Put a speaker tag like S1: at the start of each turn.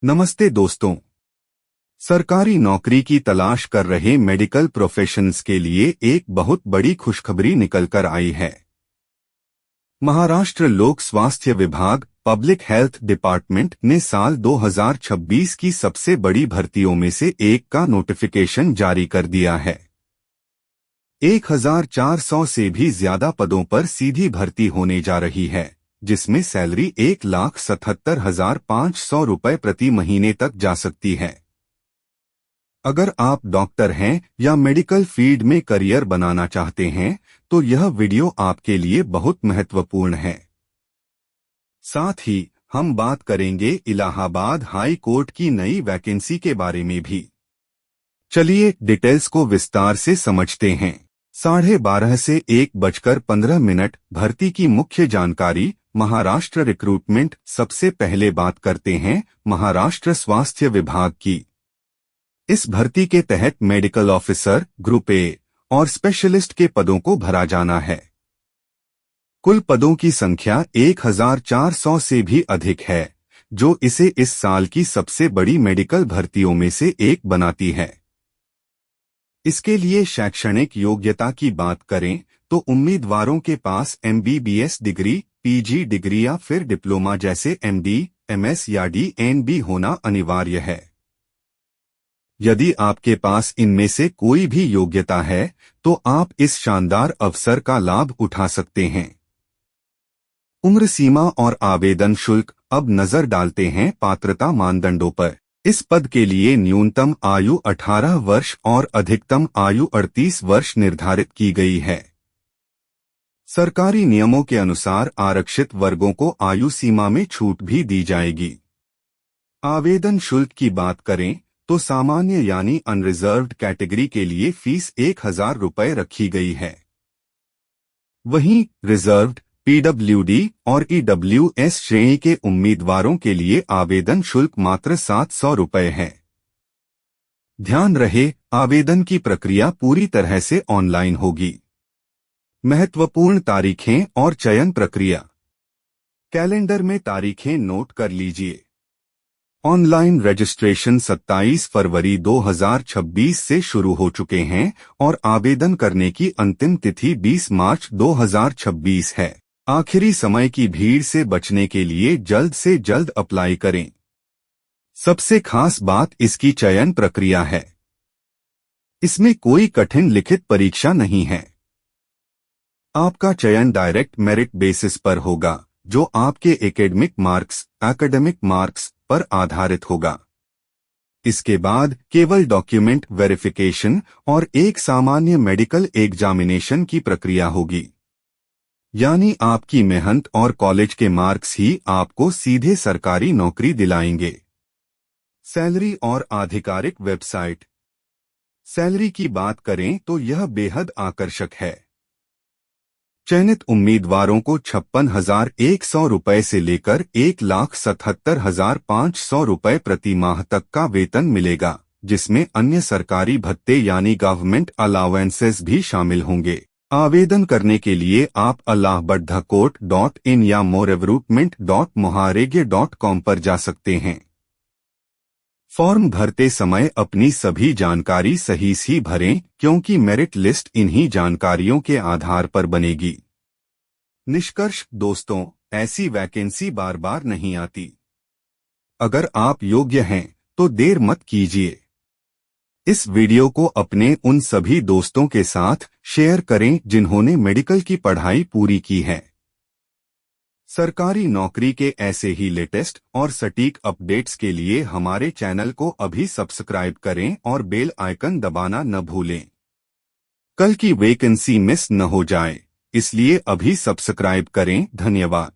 S1: नमस्ते दोस्तों। सरकारी नौकरी की तलाश कर रहे मेडिकल प्रोफेशनल्स के लिए एक बहुत बड़ी खुशखबरी निकलकर आई है। महाराष्ट्र लोक स्वास्थ्य विभाग पब्लिक हेल्थ डिपार्टमेंट ने साल 2026 की सबसे बड़ी भर्तियों में से एक का नोटिफिकेशन जारी कर दिया है। 1400 से भी ज्यादा पदों पर सीधी भर्ती होने जा रही है, जिसमें सैलरी 1,77,500 रुपए प्रति महीने तक जा सकती है। अगर आप डॉक्टर हैं या मेडिकल फील्ड में करियर बनाना चाहते हैं तो यह वीडियो आपके लिए बहुत महत्वपूर्ण है। साथ ही हम बात करेंगे इलाहाबाद हाई कोर्ट की नई वैकेंसी के बारे में भी। चलिए डिटेल्स को विस्तार से समझते हैं। 12:30 से 1:15 भर्ती की मुख्य जानकारी। महाराष्ट्र रिक्रूटमेंट। सबसे पहले बात करते हैं महाराष्ट्र स्वास्थ्य विभाग की। इस भर्ती के तहत मेडिकल ऑफिसर ग्रुप ए और स्पेशलिस्ट के पदों को भरा जाना है। कुल पदों की संख्या 1400 से भी अधिक है, जो इसे इस साल की सबसे बड़ी मेडिकल भर्तियों में से एक बनाती है। इसके लिए शैक्षणिक योग्यता की बात करें तो उम्मीदवारों के पास MBBS डिग्री, PG डिग्री या फिर डिप्लोमा जैसे MD, MS या DNB होना अनिवार्य है। यदि आपके पास इनमें से कोई भी योग्यता है तो आप इस शानदार अवसर का लाभ उठा सकते हैं। उम्र सीमा और आवेदन शुल्क। अब नजर डालते हैं पात्रता मानदंडों पर। इस पद के लिए न्यूनतम आयु 18 वर्ष और अधिकतम आयु 38 वर्ष निर्धारित की गई है। सरकारी नियमों के अनुसार आरक्षित वर्गों को आयु सीमा में छूट भी दी जाएगी। आवेदन शुल्क की बात करें तो सामान्य यानी अनरिजर्व्ड कैटेगरी के लिए फीस 1,000 रुपए रखी गई है। वहीं रिजर्व्ड, PWD और EWS श्रेणी के उम्मीदवारों के लिए आवेदन शुल्क मात्र 700 रुपए है। ध्यान रहे, आवेदन की प्रक्रिया पूरी तरह से ऑनलाइन होगी। महत्वपूर्ण तारीखें और चयन प्रक्रिया। कैलेंडर में तारीखें नोट कर लीजिए। ऑनलाइन रजिस्ट्रेशन 27 फरवरी 2026 से शुरू हो चुके हैं और आवेदन करने की अंतिम तिथि 20 मार्च 2026 है। आखिरी समय की भीड़ से बचने के लिए जल्द से जल्द अप्लाई करें। सबसे खास बात इसकी चयन प्रक्रिया है। इसमें कोई कठिन लिखित परीक्षा नहीं है। आपका चयन डायरेक्ट मेरिट बेसिस पर होगा, जो आपके एकेडमिक मार्क्स पर आधारित होगा। इसके बाद केवल डॉक्यूमेंट वेरिफिकेशन और एक सामान्य मेडिकल एग्जामिनेशन की प्रक्रिया होगी। यानी आपकी मेहनत और कॉलेज के मार्क्स ही आपको सीधे सरकारी नौकरी दिलाएंगे। सैलरी और आधिकारिक वेबसाइट। सैलरी की बात करें तो यह बेहद आकर्षक है। चयनित उम्मीदवारों को 56,100 रुपए से लेकर 1,77,500 रुपए प्रति माह तक का वेतन मिलेगा, जिसमें अन्य सरकारी भत्ते यानी गवर्नमेंट अलाउंसेस भी शामिल होंगे। आवेदन करने के लिए आप allahabadcourt.in या morerecruitment.moharege.com पर जा सकते हैं। फॉर्म भरते समय अपनी सभी जानकारी सही से भरें, क्योंकि मेरिट लिस्ट इन्हीं जानकारियों के आधार पर बनेगी। निष्कर्ष दोस्तों, ऐसी वैकेंसी बार बार नहीं आती। अगर आप योग्य हैं तो देर मत कीजिए। इस वीडियो को अपने उन सभी दोस्तों के साथ शेयर करें जिन्होंने मेडिकल की पढ़ाई पूरी की है। सरकारी नौकरी के ऐसे ही लेटेस्ट और सटीक अपडेट्स के लिए हमारे चैनल को अभी सब्सक्राइब करें और बेल आइकन दबाना न भूलें। कल की वैकेंसी मिस न हो जाए, इसलिए अभी सब्सक्राइब करें। धन्यवाद।